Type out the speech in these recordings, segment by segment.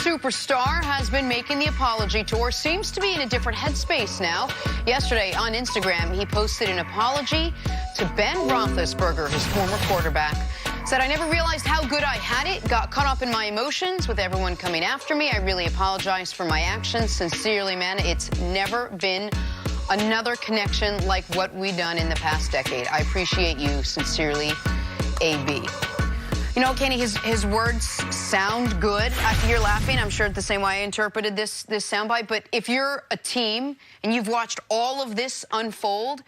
superstar has been making the apology tour, seems to be in a different headspace now. Yesterday on Instagram, he posted an apology to Ben Roethlisberger, his former quarterback. Said, I never realized how good I had it, got caught up in my emotions with everyone coming after me. I really apologize for my actions. Sincerely, man, it's never been another connection like what we done in the past decade. I appreciate you. Sincerely, AB. You know, Kenny, his words sound good. You're laughing. I'm sure it's the same way I interpreted this soundbite. But if you're a team and you've watched all of this unfold,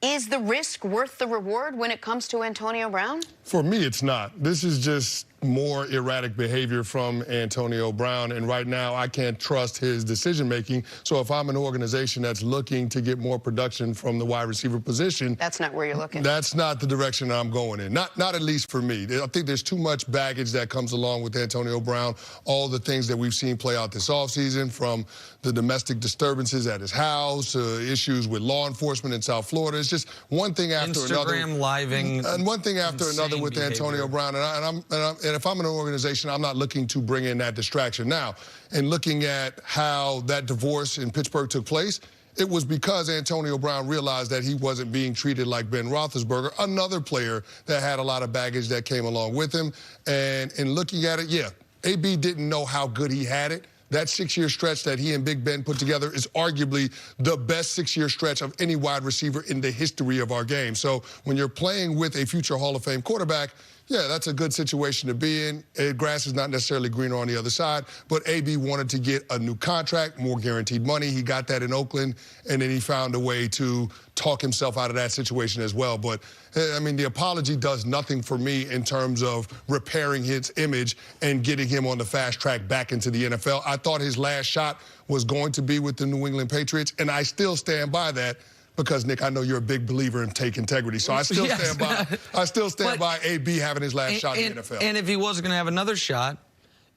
is the risk worth the reward when it comes to Antonio Brown? For me, it's not. This is just more erratic behavior from Antonio Brown, and right now I can't trust his decision-making. So if I'm an organization that's looking to get more production from the wide receiver position... That's not where you're looking. That's not the direction I'm going in. Not at least for me. I think there's too much baggage that comes along with Antonio Brown, all the things that we've seen play out this offseason, from the domestic disturbances at his house, issues with law enforcement in South Florida. It's just one thing after another. Instagram living. And one thing after another with Antonio Brown. And if I'm an organization, I'm not looking to bring in that distraction. Now, in looking at how that divorce in Pittsburgh took place, it was because Antonio Brown realized that he wasn't being treated like Ben Roethlisberger, another player that had a lot of baggage that came along with him. And in looking at it, yeah, AB didn't know how good he had it. That 6-year stretch that he and Big Ben put together is arguably the best 6-year stretch of any wide receiver in the history of our game. So when you're playing with a future Hall of Fame quarterback, yeah, that's a good situation to be in. Grass is not necessarily greener on the other side, but AB wanted to get a new contract, more guaranteed money. He got that in Oakland, and then he found a way to talk himself out of that situation as well. But, I mean, the apology does nothing for me in terms of repairing his image and getting him on the fast track back into the NFL. I thought his last shot was going to be with the New England Patriots, and I still stand by that. Because, Nick, I know you're a big believer in take integrity, so I still stand by. I still stand by AB having his last shot in the NFL. And if he wasn't going to have another shot,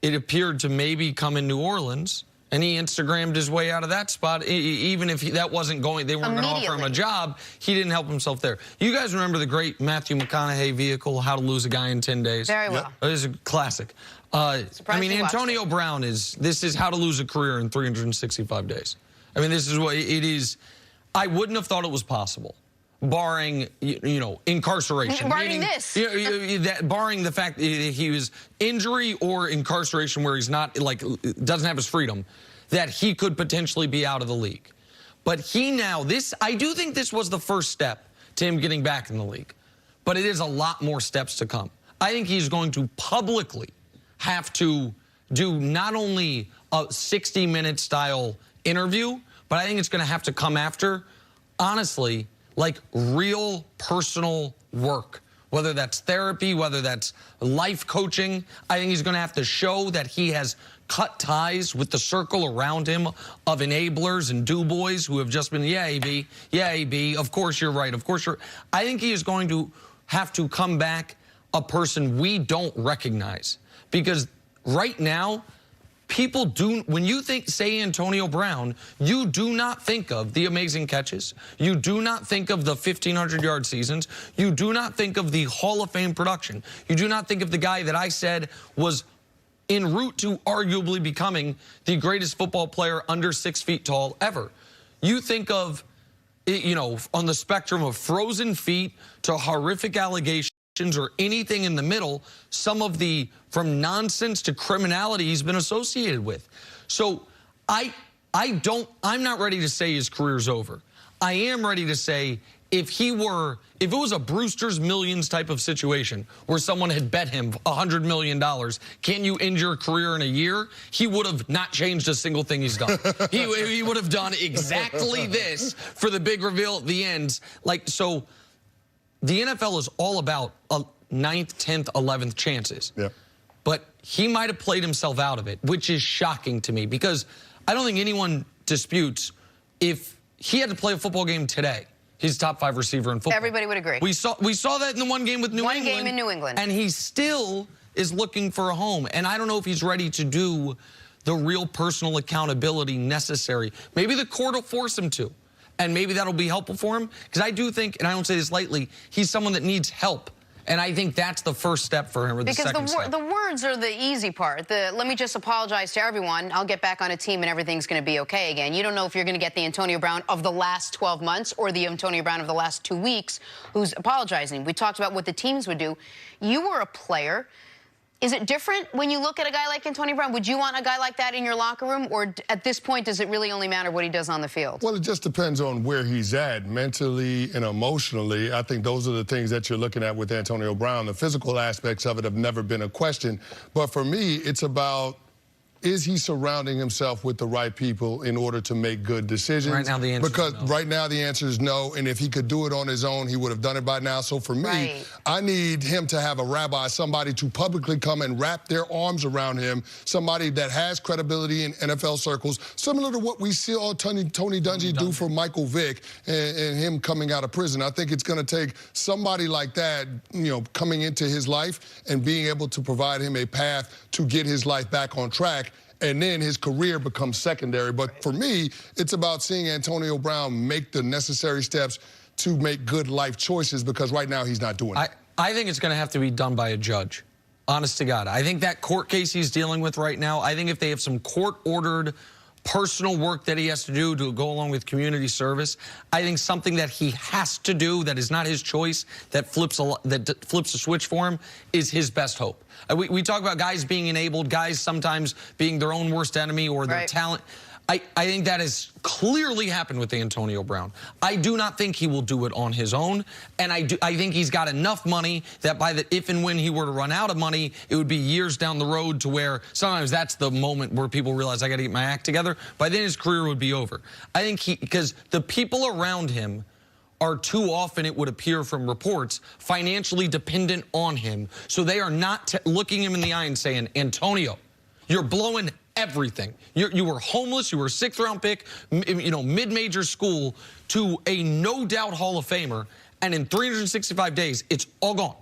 it appeared to maybe come in New Orleans, and he Instagrammed his way out of that spot. Even if that wasn't going, they weren't going to offer him a job. He didn't help himself there. You guys remember the great Matthew McConaughey vehicle, How to Lose a Guy in 10 Days? Very well. It is a classic. I mean, Antonio Brown this is how to lose a career in 365 days. I mean, this is what it is. I wouldn't have thought it was possible, barring, you know, incarceration. Barring this. Barring the fact that he was injury or incarceration where he's not, like, doesn't have his freedom, that he could potentially be out of the league. But he now, I do think this was the first step to him getting back in the league. But it is a lot more steps to come. I think he's going to publicly have to do not only a 60-minute style interview, but I think it's going to have to come after, honestly, like real personal work, whether that's therapy, whether that's life coaching. I think he's going to have to show that he has cut ties with the circle around him of enablers and do-boys who have just been, yeah, AB, of course you're right, of course you're... I think he is going to have to come back a person we don't recognize. Because right now, people do, when you say Antonio Brown, you do not think of the amazing catches. You do not think of the 1,500-yard seasons. You do not think of the Hall of Fame production. You do not think of the guy that I said was en route to arguably becoming the greatest football player under 6 feet tall ever. You think of, you know, on the spectrum of frozen feet to horrific allegations, or anything in the middle, some of the, from nonsense to criminality he's been associated with. So I'm not ready to say his career's over. I am ready to say if it was a Brewster's Millions type of situation where someone had bet him $100 million, can you end your career in a year? He would have not changed a single thing he's done. he would have done exactly this for the big reveal at the end. Like, so the NFL is all about 9th, 10th, 11th chances. Yeah. But he might have played himself out of it, which is shocking to me because I don't think anyone disputes if he had to play a football game today, he's a top 5 receiver in football. Everybody would agree. We saw that in the one game with New England. One game in New England. And he still is looking for a home. And I don't know if he's ready to do the real personal accountability necessary. Maybe the court will force him to. And maybe that'll be helpful for him. Because I do think, and I don't say this lightly, he's someone that needs help. And I think that's the first step for him, or the second step. Because the words are the easy part. Let me just apologize to everyone. I'll get back on a team and everything's going to be okay again. You don't know if you're going to get the Antonio Brown of the last 12 months or the Antonio Brown of the last 2 weeks who's apologizing. We talked about what the teams would do. You were a player. Is it different when you look at a guy like Antonio Brown? Would you want a guy like that in your locker room? Or at this point, does it really only matter what he does on the field? Well, it just depends on where he's at mentally and emotionally. I think those are the things that you're looking at with Antonio Brown. The physical aspects of it have never been a question. But for me, it's about, is he surrounding himself with the right people in order to make good decisions? Right now, the answer because is no. right now the answer is no, and if he could do it on his own, he would have done it by now. So for me, I need him to have a rabbi, somebody to publicly come and wrap their arms around him, somebody that has credibility in NFL circles, similar to what we saw Tony Dungy do for Michael Vick and him coming out of prison. I think it's going to take somebody like that, you know, coming into his life and being able to provide him a path to get his life back on track. And then his career becomes secondary. But for me, it's about seeing Antonio Brown make the necessary steps to make good life choices, because right now he's not doing it. I think it's going to have to be done by a judge, honest to God. I think that court case he's dealing with right now, I think if they have some court-ordered personal work that he has to do to go along with community service, I think something that he has to do that is not his choice, that flips a switch for him, is his best hope. We talk about guys being enabled, guys sometimes being their own worst enemy or their talent. I think that has clearly happened with Antonio Brown. I do not think he will do it on his own, and I think he's got enough money that if and when he were to run out of money, it would be years down the road to where sometimes that's the moment where people realize I got to get my act together. By then his career would be over. I think because the people around him are too often, it would appear from reports, financially dependent on him. So they are not looking him in the eye and saying, Antonio, you're blowing everything. You were homeless, you were a 6th-round pick, you know, mid-major school, to a no-doubt Hall of Famer, and in 365 days, it's all gone.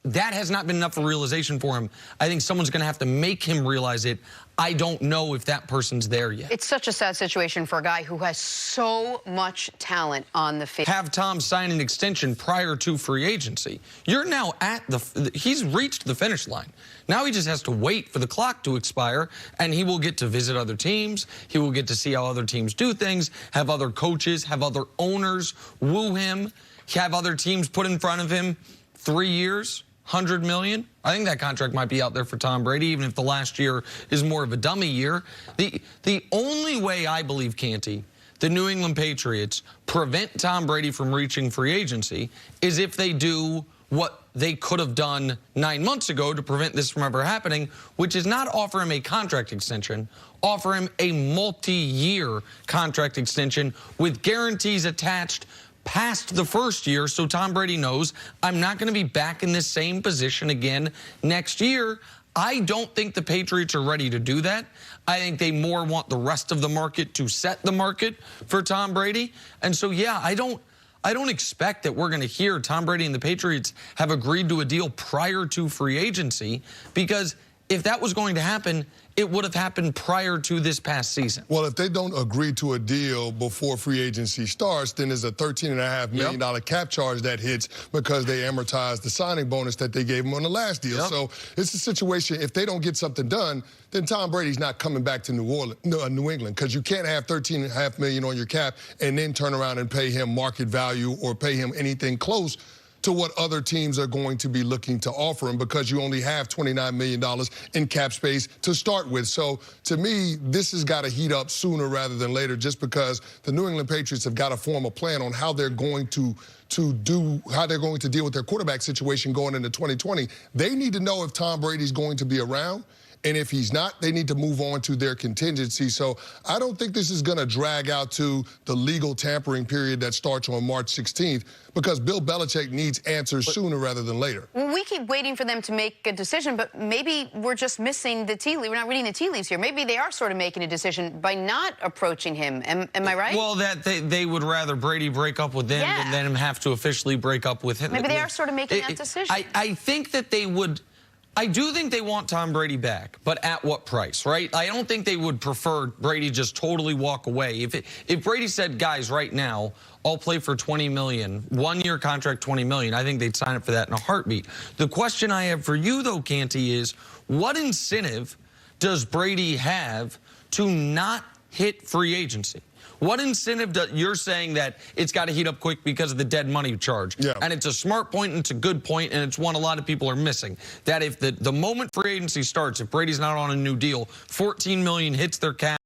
That has not been enough of a realization for him. I think someone's going to have to make him realize it. I don't know if that person's there yet. It's such a sad situation for a guy who has so much talent on the field. Have Tom sign an extension prior to free agency. You're now at he's reached the finish line. Now he just has to wait for the clock to expire, and he will get to visit other teams. He will get to see how other teams do things, have other coaches, have other owners woo him, have other teams put in front of him 3 years. $100 million. I think that contract might be out there for Tom Brady, even if the last year is more of a dummy year. The only way I believe, Canty, the New England Patriots prevent Tom Brady from reaching free agency is if they do what they could have done 9 months ago to prevent this from ever happening, which is not offer him a contract extension, offer him a multi-year contract extension with guarantees attached past the first year, so Tom Brady knows I'm not going to be back in this same position again next year. I don't think the Patriots are ready to do that. I think they more want the rest of the market to set the market for Tom Brady. And so, yeah, I don't expect that we're going to hear Tom Brady and the Patriots have agreed to a deal prior to free agency, because if that was going to happen, it would have happened prior to this past season. Well, if they don't agree to a deal before free agency starts, then there's a $13.5 million cap charge that hits because they amortized the signing bonus that they gave him on the last deal. So it's a situation, if they don't get something done, then Tom Brady's not coming back to New England, because you can't have $13.5 million on your cap and then turn around and pay him market value or pay him anything close to what other teams are going to be looking to offer him, because you only have $29 million in cap space to start with. So to me, this has got to heat up sooner rather than later, just because the New England Patriots have got to form a plan on how they're going to deal with their quarterback situation going into 2020. They need to know if Tom Brady's going to be around. And if he's not, they need to move on to their contingency. So I don't think this is going to drag out to the legal tampering period that starts on March 16th, because Bill Belichick needs answers sooner rather than later. Well, we keep waiting for them to make a decision, but maybe we're just missing the tea leaves. We're not reading the tea leaves here. Maybe they are sort of making a decision by not approaching him. Am I right? Well, that they would rather Brady break up with them than him have to officially break up with him. Maybe they are sort of making that decision. I think that they would. I do think they want Tom Brady back, but at what price, right? I don't think they would prefer Brady just totally walk away. If Brady said, guys, right now, I'll play for $20 million, 1-year contract, $20 million, I think they'd sign up for that in a heartbeat. The question I have for you, though, Canty, is what incentive does Brady have to not hit free agency? What incentive you're saying that it's got to heat up quick because of the dead money charge? Yeah. And it's a smart point and it's a good point, and it's one a lot of people are missing. That if the moment free agency starts, if Brady's not on a new deal, $14 million hits their cap.